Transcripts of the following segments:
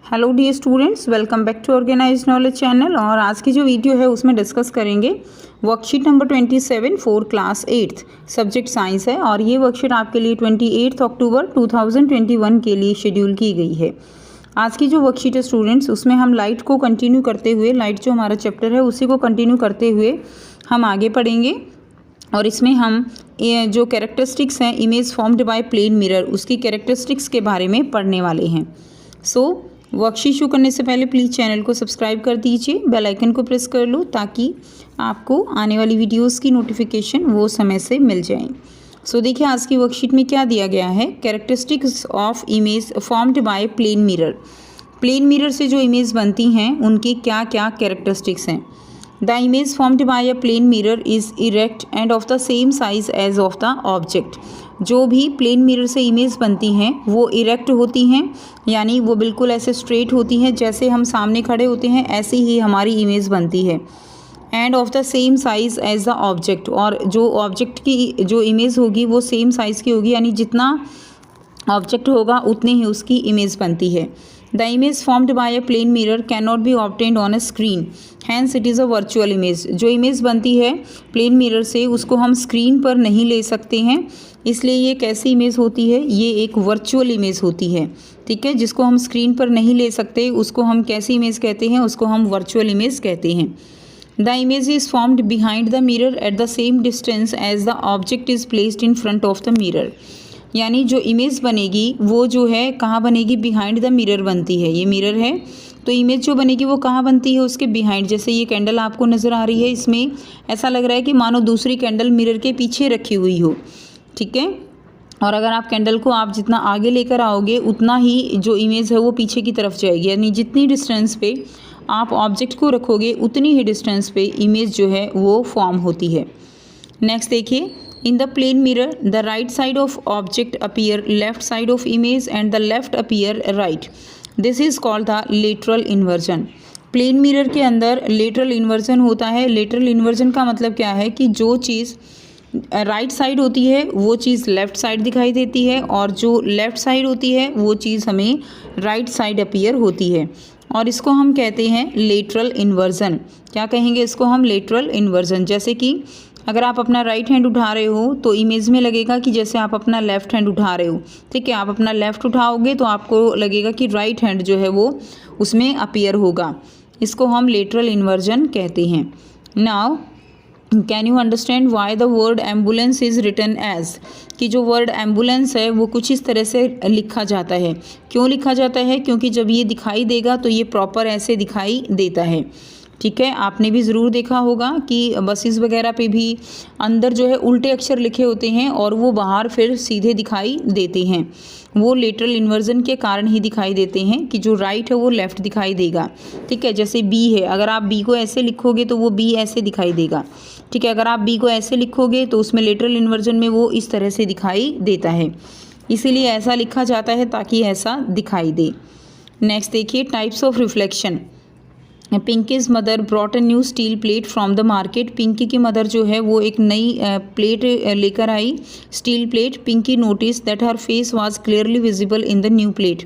Hello dear students, welcome back to organise knowledge channel. और आज की जो वीडियो है उसमें डिस्कस करेंगे worksheet number 27 for class 8th subject science है। और ये वर्कशीट आपके लिए 28 अक्टूबर 2021 के लिए शेड्यूल की गई है। आज की जो वर्कशीट है स्टूडेंट्स, उसमें हम लाइट को कंटिन्यू करते हुए, लाइट जो हमारा चैप्टर है उसी को कंटिन्यू करते हुए हम आगे पढ़ेंगे। और इसमें हम जो कैरेक्टरिस्टिक्स हैं image formed by plane mirror, उसकी कैरेक्टरिस्टिक्स के बारे में पढ़ने वाले हैं। वर्कशीट शुरू करने से पहले प्लीज़ चैनल को सब्सक्राइब कर दीजिए, बेल आइकन को प्रेस कर लो ताकि आपको आने वाली वीडियोस की नोटिफिकेशन वो समय से मिल जाए। देखिए आज की वर्कशीट में क्या दिया गया है। Characteristics of image formed by plane mirror. Plane mirror से जो इमेज बनती हैं उनकी क्या क्या कैरेक्टरिस्टिक्स हैं। The image formed by a plane mirror is erect and of the same size as of the object. जो भी प्लेन मिरर से इमेज बनती हैं वो इरेक्ट होती हैं, यानी वो बिल्कुल ऐसे स्ट्रेट होती हैं, जैसे हम सामने खड़े होते हैं ऐसे ही हमारी इमेज बनती है। And of the same size as the object, और जो ऑब्जेक्ट की जो इमेज होगी वो सेम साइज़ की होगी, यानी जितना ऑब्जेक्ट होगा उतनी ही उसकी इमेज बनती है। The image formed by a plane mirror can not be obtained on a screen, hence it is a virtual image. जो इमेज बनती है प्लेन मिरर से उसको हम स्क्रीन पर नहीं ले सकते हैं, इसलिए ये कैसी इमेज होती है, ये एक वर्चुअल इमेज होती है। ठीक है, जिसको हम स्क्रीन पर नहीं ले सकते उसको हम कैसी इमेज कहते हैं, उसको हम वर्चुअल इमेज कहते हैं। The image is formed behind the mirror at the same distance as the object is placed in front of the mirror. यानी जो इमेज बनेगी वो जो है कहाँ बनेगी, बिहाइंड द मिरर बनती है। ये मिरर है तो इमेज जो बनेगी वो कहाँ बनती है, उसके बिहाइंड। जैसे ये कैंडल आपको नज़र आ रही है, इसमें ऐसा लग रहा है कि मानो दूसरी कैंडल मिरर के पीछे रखी हुई हो। ठीक है, और अगर आप कैंडल को आप जितना आगे लेकर आओगे उतना ही जो इमेज है वो पीछे की तरफ जाएगी, यानी जितनी डिस्टेंस पे आप ऑब्जेक्ट को रखोगे उतनी ही डिस्टेंस पे इमेज जो है वो फॉर्म होती है। नेक्स्ट देखिए, in the plane mirror the right side of object appear left side of image and the left appear right. This is called the lateral inversion. Plane mirror के अंदर lateral inversion होता है। Lateral inversion का मतलब क्या है कि जो चीज़ राइट साइड होती है वो चीज़ लेफ़्ट साइड दिखाई देती है, और जो लेफ़्ट साइड होती है वो चीज़ हमें राइट साइड अपीयर होती है, और इसको हम कहते हैं लेटरल इन्वर्जन। क्या कहेंगे इसको हम, लेटरल इन्वर्जन। जैसे कि अगर आप अपना राइट हैंड उठा रहे हो तो इमेज में लगेगा कि जैसे आप अपना लेफ़्ट हैंड उठा रहे हो। ठीक है, आप अपना लेफ़्ट उठाओगे तो आपको लगेगा कि राइट हैंड जो है वो उसमें अपीयर होगा। इसको हम लेटरल इन्वर्जन कहते हैं। Now can you understand why the word ambulance is written as, कि जो वर्ड एम्बुलेंस है वो कुछ इस तरह से लिखा जाता है। क्यों लिखा जाता है, क्योंकि जब ये दिखाई देगा तो ये प्रॉपर ऐसे दिखाई देता है। ठीक है, आपने भी ज़रूर देखा होगा कि बसेस वगैरह पे भी अंदर जो है उल्टे अक्षर लिखे होते हैं और वो बाहर फिर सीधे दिखाई देते हैं। वो लेटरल इन्वर्जन के कारण ही दिखाई देते हैं कि जो राइट है वो लेफ़्ट दिखाई देगा। ठीक है, जैसे बी है, अगर आप बी को ऐसे लिखोगे तो वो बी ऐसे दिखाई देगा। ठीक है, अगर आप बी को ऐसे लिखोगे तो उसमें लेटरल इन्वर्जन में वो इस तरह से दिखाई देता है, इसीलिए ऐसा लिखा जाता है ताकि ऐसा दिखाई दे। नेक्स्ट देखिए, types of reflection. Pinky's mother brought a new steel plate from the market. Pinky की मदर जो है वो एक नई प्लेट लेकर आई, steel plate. Pinky notice that her face was clearly visible in the new plate.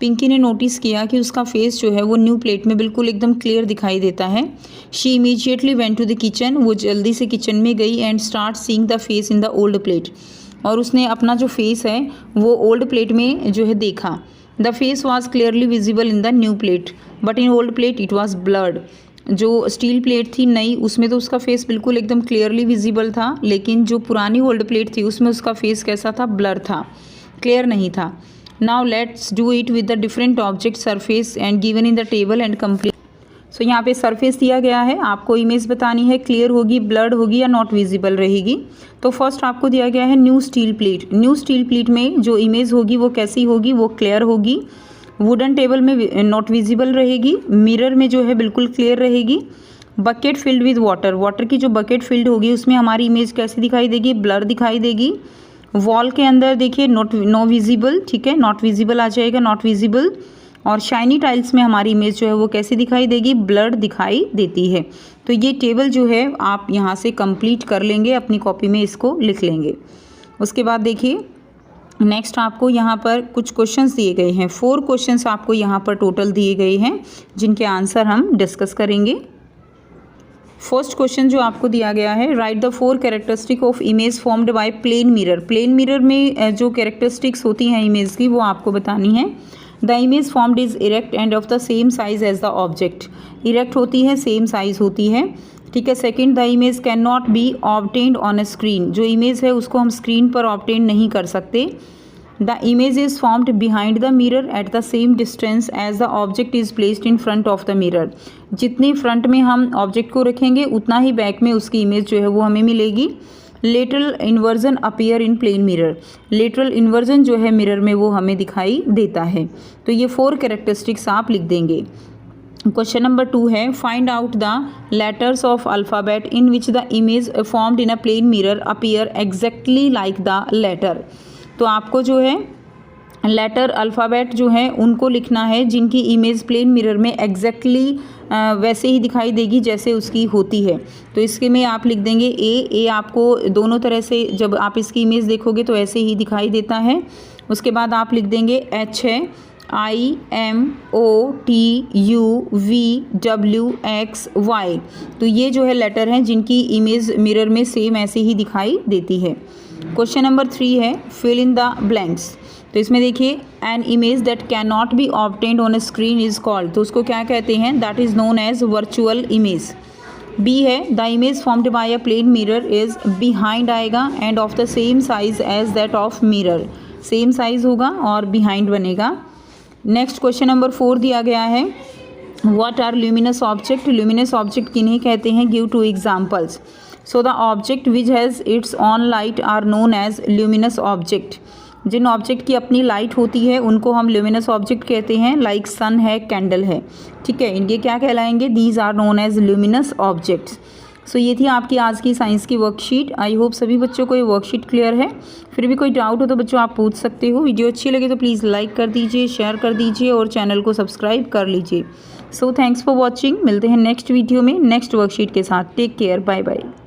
Pinky ने नोटिस किया कि उसका फेस जो है वो न्यू प्लेट में बिल्कुल एकदम क्लियर दिखाई देता है। She immediately went to the kitchen. वो जल्दी से किचन में गई and start seeing the face in the old plate. और उसने अपना जो फेस है वो ओल्ड प्लेट में जो है देखा। The face was clearly visible in the new plate but in old plate it was blurred. जो स्टील प्लेट थी नई, उसमें तो उसका फेस बिल्कुल एकदम क्लियरली विजिबल था, लेकिन जो पुरानी ओल्ड प्लेट थी उसमें उसका फेस कैसा था, ब्लर था, क्लियर नहीं था। Now let's do it with the different object surface and given in the table and complete. So यहाँ पे सरफेस दिया गया है, आपको इमेज बतानी है क्लियर होगी, ब्लर्ड होगी या नॉट विजिबल रहेगी। तो फर्स्ट आपको दिया गया है new steel plate. New steel plate में जो इमेज होगी वो कैसी होगी, वो क्लियर होगी। वुडन टेबल में नॉट विजिबल रहेगी। मिरर में जो है बिल्कुल क्लियर रहेगी। Bucket filled with water, water की जो बकेट फिल्ड होगी उसमें हमारी इमेज कैसी दिखाई देगी, ब्लर दिखाई देगी। वॉल के अंदर देखिए नो विजिबल, ठीक है, नॉट विजिबल आ जाएगा, नॉट विजिबल। और शाइनी टाइल्स में हमारी इमेज जो है वो कैसी दिखाई देगी, ब्लर्ड दिखाई देती है। तो ये टेबल जो है आप यहाँ से कंप्लीट कर लेंगे, अपनी कॉपी में इसको लिख लेंगे। उसके बाद देखिए नेक्स्ट आपको यहाँ पर कुछ क्वेश्चंस दिए गए हैं, 4 क्वेश्चंस आपको यहाँ पर टोटल दिए गए हैं जिनके आंसर हम डिस्कस करेंगे। फर्स्ट क्वेश्चन जो आपको दिया गया है, write the 4 characteristic of image formed by plane mirror. Plane mirror में जो कैरेक्टरिस्टिक्स होती हैं इमेज की वो आपको बतानी है। The image formed is erect and of the same size as the object. Erect होती है, सेम साइज होती है, ठीक है। Second, the image can not be obtained on a screen. जो इमेज है उसको हम स्क्रीन पर ऑब्टेन नहीं कर सकते। The image is formed behind the mirror at the same distance as the object is placed in front of the mirror. जितनी फ्रंट में हम ऑब्जेक्ट को रखेंगे उतना ही बैक में उसकी इमेज जो है वो हमें मिलेगी। Lateral inversion appear in plane mirror. Lateral inversion जो है मिरर में वो हमें दिखाई देता है। तो ये 4 कैरेक्टरिस्टिक्स आप लिख देंगे। क्वेश्चन नंबर 2 है, find out the letters of alphabet in which the image formed in a plane mirror appear exactly like the letter. तो आपको जो है लेटर अल्फ़ाबेट जो है उनको लिखना है जिनकी इमेज प्लेन मिरर में एग्जैक्टली वैसे ही दिखाई देगी जैसे उसकी होती है। तो इसके में आप लिख देंगे ए आपको दोनों तरह से जब आप इसकी इमेज देखोगे तो ऐसे ही दिखाई देता है। उसके बाद आप लिख देंगे एच है IMOTUVWXY। तो ये जो है लेटर हैं जिनकी इमेज मिरर में सेम ऐसे ही दिखाई देती है। क्वेश्चन नंबर 3 है, फिल इन द ब्लैंक्स। तो इसमें देखिए, an image that can not be obtained on a screen is called. तो उसको क्या कहते हैं? That is known as virtual image. B है, the image formed by a plane mirror is behind आएगा and of the same size as that of mirror. Same size होगा और behind बनेगा। नेक्स्ट क्वेश्चन नंबर 4 दिया गया है, what are luminous object. Luminous object किन्हें कहते हैं? Give 2 examples. So the object which has its own light are known as luminous object. जिन ऑब्जेक्ट की अपनी लाइट होती है उनको हम ल्यूमिनस ऑब्जेक्ट कहते हैं, लाइक सन है, कैंडल है, ठीक है। इनके क्या कहलाएंगे? These are known as luminous objects. So ये थी आपकी आज की साइंस की वर्कशीट। आई होप सभी बच्चों को ये वर्कशीट क्लियर है। फिर भी कोई डाउट हो तो बच्चों आप पूछ सकते हो। वीडियो अच्छी लगे तो प्लीज़ लाइक कर दीजिए, शेयर कर दीजिए और चैनल को सब्सक्राइब कर लीजिए। So thanks for watching. मिलते हैं नेक्स्ट वीडियो में नेक्स्ट वर्कशीट के साथ। Take care, bye bye.